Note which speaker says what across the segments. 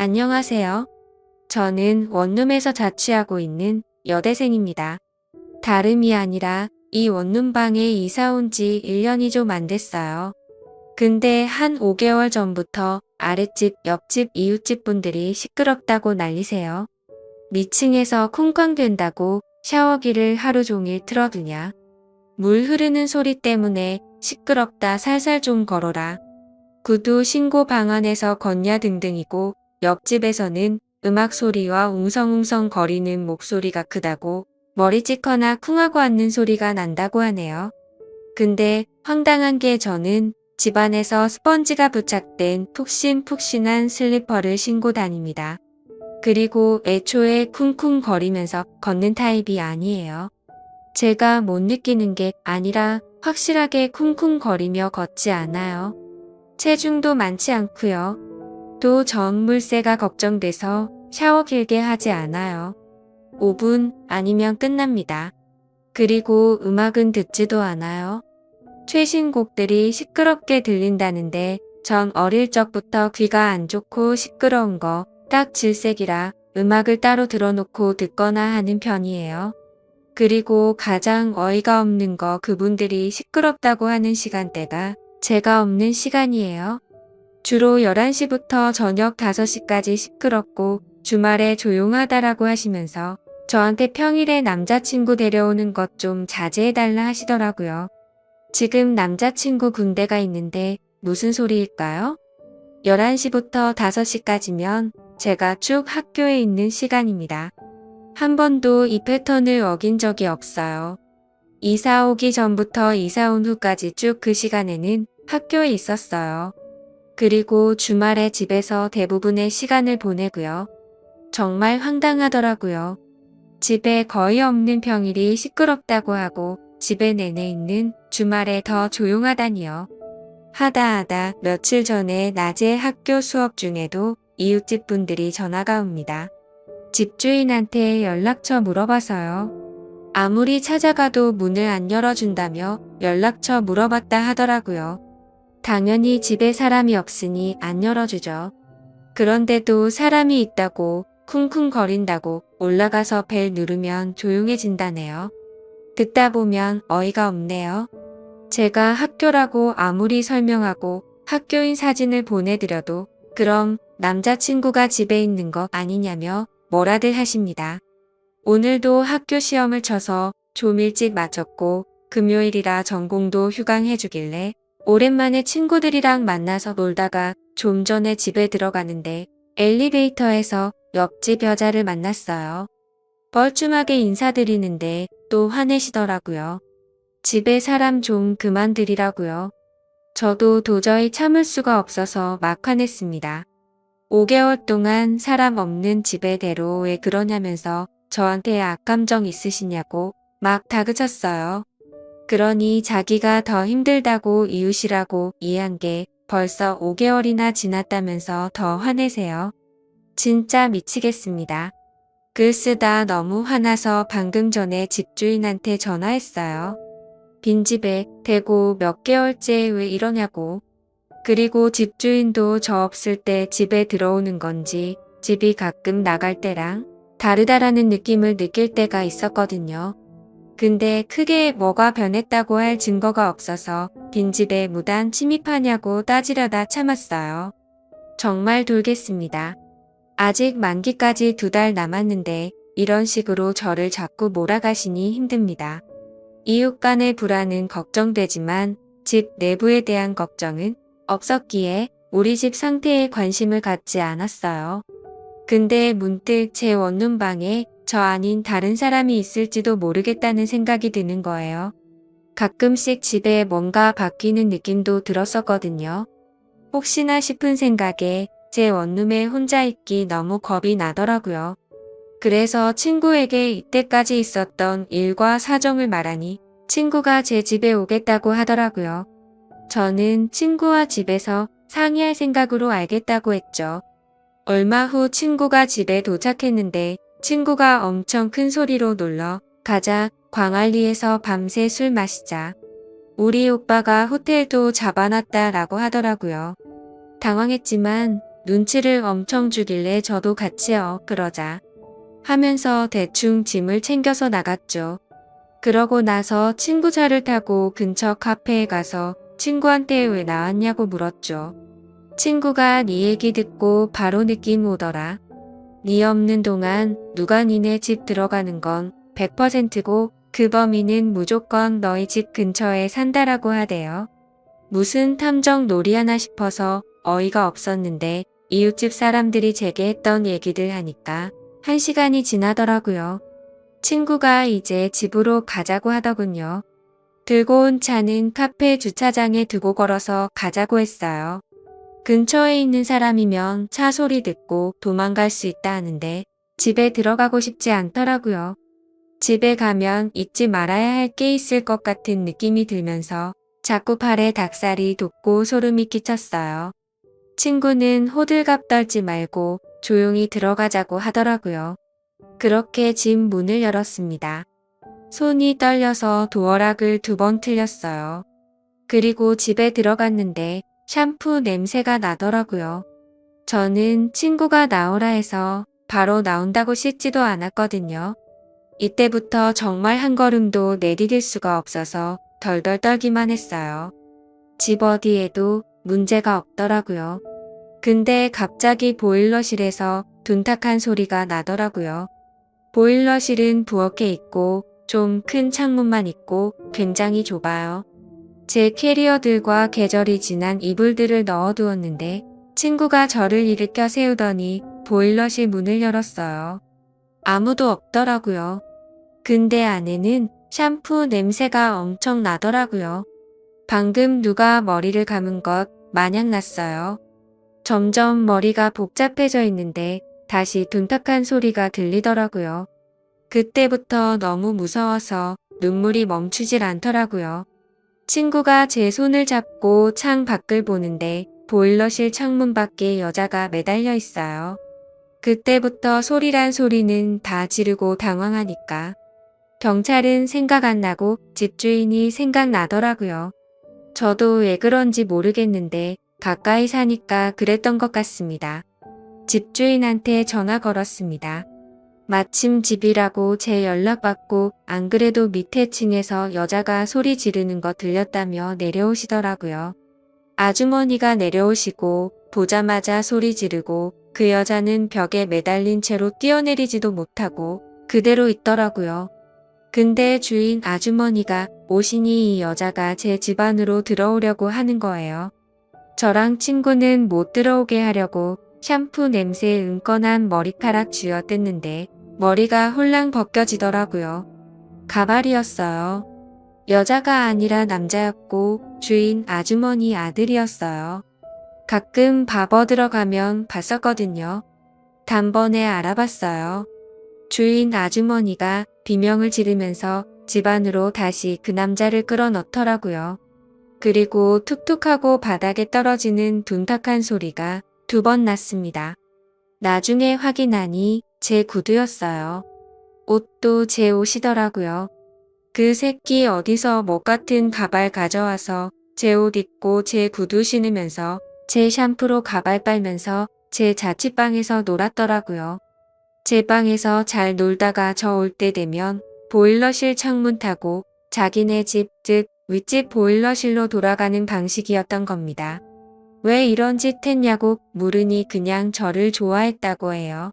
Speaker 1: 안녕하세요. 저는 원룸에서 자취하고 있는 여대생입니다. 다름이 아니라 이 원룸방에 이사 온 지 1년이 좀 안 됐어요. 근데 한 5개월 전부터 아랫집, 옆집, 이웃집 분들이 시끄럽다고 난리세요. 미층에서 쿵쾅댄다고 샤워기를 하루 종일 틀어두냐. 물 흐르는 소리 때문에 시끄럽다 살살 좀 걸어라. 구두 신고 방안에서 걷냐 등등이고 옆집에서는 음악 소리와 웅성웅성 거리는 목소리가 크다고 머리 찍거나 쿵하고 앉는 소리가 난다고 하네요. 근데 황당한 게 저는 집안에서 스펀지가 부착된 푹신푹신한 슬리퍼를 신고 다닙니다. 그리고 애초에 쿵쿵거리면서 걷는 타입이 아니에요. 제가 못 느끼는 게 아니라 확실하게 쿵쿵거리며 걷지 않아요. 체중도 많지 않고요. 또 전물세가 걱정돼서 샤워 길게 하지 않아요. 5분 아니면 끝납니다. 그리고 음악은 듣지도 않아요. 최신 곡들이 시끄럽게 들린다는데 전 어릴 적부터 귀가 안 좋고 시끄러운 거 딱 질색이라 음악을 따로 들어놓고 듣거나 하는 편이에요. 그리고 가장 어이가 없는 거 그분들이 시끄럽다고 하는 시간대가 제가 없는 시간이에요. 주로 11시부터 저녁 5시까지 시끄럽고 주말에 조용하다라고 하시면서 저한테 평일에 남자친구 데려오는 것 좀 자제해달라 하시더라고요. 지금 남자친구 군대가 있는데 무슨 소리일까요? 11시부터 5시까지면 제가 쭉 학교에 있는 시간입니다. 한 번도 이 패턴을 어긴 적이 없어요. 이사 오기 전부터 이사 온 후까지 쭉 그 시간에는 학교에 있었어요. 그리고 주말에 집에서 대부분의 시간을 보내고요. 정말 황당하더라고요. 집에 거의 없는 평일이 시끄럽다고 하고 집에 내내 있는 주말에 더 조용하다니요. 하다 며칠 전에 낮에 학교 수업 중에도 이웃집 분들이 전화가 옵니다. 집주인한테 연락처 물어봐서요. 아무리 찾아가도 문을 안 열어준다며 연락처 물어봤다 하더라고요. 당연히 집에 사람이 없으니 안 열어주죠. 그런데도 사람이 있다고 쿵쿵거린다고 올라가서 벨 누르면 조용해진다네요. 듣다 보면 어이가 없네요. 제가 학교라고 아무리 설명하고 학교인 사진을 보내드려도 그럼 남자친구가 집에 있는 거 아니냐며 뭐라들 하십니다. 오늘도 학교 시험을 쳐서 좀 일찍 마쳤고 금요일이라 전공도 휴강해주길래 오랜만에 친구들이랑 만나서 놀다가 좀 전에 집에 들어가는데 엘리베이터에서 옆집 여자를 만났어요. 뻘쭘하게 인사드리는데 또 화내시더라고요. 집에 사람 좀 그만드리라고요. 저도 도저히 참을 수가 없어서 막 화냈습니다. 5개월 동안 사람 없는 집에 대로 왜 그러냐면서 저한테 악감정 있으시냐고 막 다그쳤어요. 그러니 자기가 더 힘들다고 이웃이라고 이해한 게 벌써 5개월이나 지났다면서 더 화내세요. 진짜 미치겠습니다. 글 쓰다 너무 화나서 방금 전에 집주인한테 전화했어요. 빈집에 대고 몇 개월째 왜 이러냐고. 그리고 집주인도 저 없을 때 집에 들어오는 건지 집이 가끔 나갈 때랑 다르다라는 느낌을 느낄 때가 있었거든요. 근데 크게 뭐가 변했다고 할 증거가 없어서 빈집에 무단 침입하냐고 따지려다 참았어요. 정말 돌겠습니다. 아직 만기까지 2달 남았는데 이런 식으로 저를 자꾸 몰아가시니 힘듭니다. 이웃 간의 불안은 걱정되지만 집 내부에 대한 걱정은 없었기에 우리 집 상태에 관심을 갖지 않았어요. 근데 문득 제 원룸방에 저 아닌 다른 사람이 있을지도 모르겠다는 생각이 드는 거예요. 가끔씩 집에 뭔가 바뀌는 느낌도 들었었거든요. 혹시나 싶은 생각에 제 원룸에 혼자 있기 너무 겁이 나더라고요. 그래서 친구에게 이때까지 있었던 일과 사정을 말하니 친구가 제 집에 오겠다고 하더라고요. 저는 친구와 집에서 상의할 생각으로 알겠다고 했죠. 얼마 후 친구가 집에 도착했는데 친구가 엄청 큰 소리로 놀러 가자 광안리에서 밤새 술 마시자. 우리 오빠가 호텔도 잡아놨다라고 하더라고요. 당황했지만 눈치를 엄청 주길래 저도 같이요 그러자 하면서 대충 짐을 챙겨서 나갔죠. 그러고 나서 친구 차를 타고 근처 카페에 가서 친구한테 왜 나왔냐고 물었죠. 친구가 네 얘기 듣고 바로 느낌 오더라. 네 없는 동안 누가 니네 집 들어가는 건 100%고 그 범인은 무조건 너희 집 근처에 산다라고 하대요. 무슨 탐정 놀이 하나 싶어서 어이가 없었는데 이웃집 사람들이 제게 했던 얘기들 하니까 1시간이 지나더라고요. 친구가 이제 집으로 가자고 하더군요. 들고 온 차는 카페 주차장에 두고 걸어서 가자고 했어요. 근처에 있는 사람이면 차 소리 듣고 도망갈 수 있다 하는데 집에 들어가고 싶지 않더라고요. 집에 가면 잊지 말아야 할 게 있을 것 같은 느낌이 들면서 자꾸 팔에 닭살이 돋고 소름이 끼쳤어요. 친구는 호들갑 떨지 말고 조용히 들어가자고 하더라고요. 그렇게 집 문을 열었습니다. 손이 떨려서 도어락을 2번 틀렸어요. 그리고 집에 들어갔는데 샴푸 냄새가 나더라고요. 저는 친구가 나오라 해서 바로 나온다고 씻지도 않았거든요. 이때부터 정말 한 걸음도 내디딜 수가 없어서 덜덜 떨기만 했어요. 집 어디에도 문제가 없더라고요. 근데 갑자기 보일러실에서 둔탁한 소리가 나더라고요. 보일러실은 부엌에 있고 좀 큰 창문만 있고 굉장히 좁아요. 제 캐리어들과 계절이 지난 이불들을 넣어두었는데 친구가 저를 일으켜 세우더니 보일러실 문을 열었어요. 아무도 없더라고요. 근데 안에는 샴푸 냄새가 엄청 나더라고요. 방금 누가 머리를 감은 것 마냥 났어요. 점점 머리가 복잡해져 있는데 다시 둔탁한 소리가 들리더라고요. 그때부터 너무 무서워서 눈물이 멈추질 않더라고요. 친구가 제 손을 잡고 창 밖을 보는데 보일러실 창문 밖에 여자가 매달려 있어요. 그때부터 소리란 소리는 다 지르고 당황하니까. 경찰은 생각 안 나고 집주인이 생각나더라고요. 저도 왜 그런지 모르겠는데 가까이 사니까 그랬던 것 같습니다. 집주인한테 전화 걸었습니다. 마침 집이라고 제 연락 받고 안 그래도 밑에 층에서 여자가 소리 지르는 거 들렸다며 내려오시더라고요. 아주머니가 내려오시고 보자마자 소리 지르고 그 여자는 벽에 매달린 채로 뛰어내리지도 못하고 그대로 있더라고요. 근데 주인 아주머니가 오시니 이 여자가 제 집 안으로 들어오려고 하는 거예요. 저랑 친구는 못 들어오게 하려고 샴푸 냄새에 은건한 머리카락 쥐어뜯는데 머리가 홀랑 벗겨지더라고요. 가발이었어요. 여자가 아니라 남자였고 주인 아주머니 아들이었어요. 가끔 밥 얻으러 가면 봤었거든요. 단번에 알아봤어요. 주인 아주머니가 비명을 지르면서 집 안으로 다시 그 남자를 끌어넣더라고요. 그리고 툭툭하고 바닥에 떨어지는 둔탁한 소리가 2번 났습니다. 나중에 확인하니 제 구두였어요. 옷도 제 옷이더라고요. 그 새끼 어디서 목 같은 가발 가져와서 제 옷 입고 제 구두 신으면서 제 샴푸로 가발 빨면서 제 자취방에서 놀았더라고요. 제 방에서 잘 놀다가 저 올 때 되면 보일러실 창문 타고 자기네 집, 즉 윗집 보일러실로 돌아가는 방식이었던 겁니다. 왜 이런 짓 했냐고 물으니 그냥 저를 좋아했다고 해요.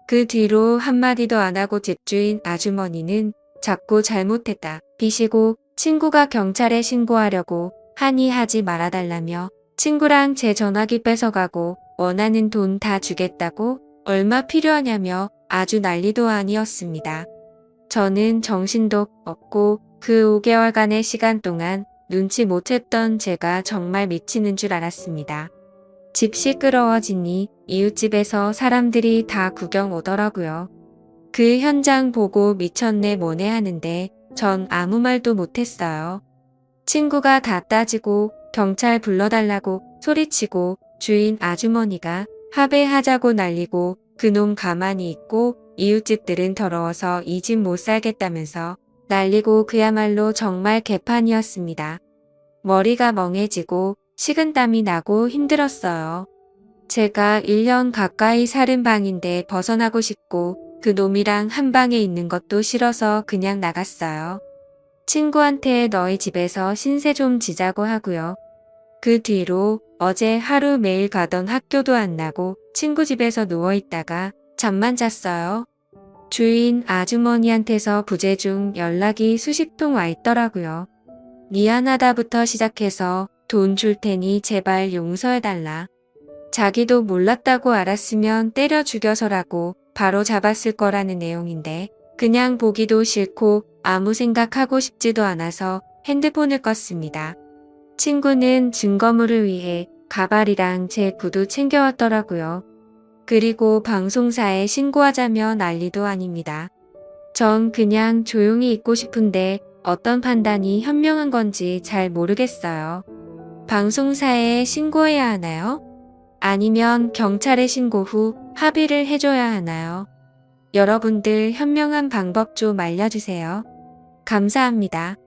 Speaker 1: 그 뒤로 한마디도 안 하고 집주인 아주머니는 자꾸 잘못했다 비시고 친구가 경찰에 신고하려고 하니 하지 말아달라며 친구랑 제 전화기 뺏어가고 원하는 돈 다 주겠다고 얼마 필요하냐며 아주 난리도 아니었습니다. 저는 정신도 없고 그 5개월간의 시간 동안 눈치 못 챘던 제가 정말 미치는 줄 알았습니다. 집 시끄러워지니 이웃집에서 사람들이 다 구경 오더라고요. 그 현장 보고 미쳤네 뭐네 하는데 전 아무 말도 못했어요. 친구가 다 따지고 경찰 불러달라고 소리치고 주인 아주머니가 합의하자고 난리고 그놈 가만히 있고 이웃집들은 더러워서 이 집 못 살겠다면서 난리고 그야말로 정말 개판이었습니다. 머리가 멍해지고 식은땀이 나고 힘들었어요. 제가 1년 가까이 살은 방인데 벗어나고 싶고 그 놈이랑 한 방에 있는 것도 싫어서 그냥 나갔어요. 친구한테 너희 집에서 신세 좀 지자고 하고요. 그 뒤로 어제 하루 매일 가던 학교도 안 나고 친구 집에서 누워있다가 잠만 잤어요. 주인 아주머니한테서 부재 중 연락이 수십 통 와 있더라고요. 미안하다부터 시작해서 돈 줄 테니 제발 용서해달라. 자기도 몰랐다고 알았으면 때려 죽여서라고 바로 잡았을 거라는 내용인데 그냥 보기도 싫고 아무 생각하고 싶지도 않아서 핸드폰을 껐습니다. 친구는 증거물을 위해 가발이랑 제 구두 챙겨왔더라고요. 그리고 방송사에 신고하자며 난리도 아닙니다. 전 그냥 조용히 있고 싶은데 어떤 판단이 현명한 건지 잘 모르겠어요. 방송사에 신고해야 하나요? 아니면 경찰에 신고 후 합의를 해줘야 하나요? 여러분들 현명한 방법 좀 알려주세요. 감사합니다.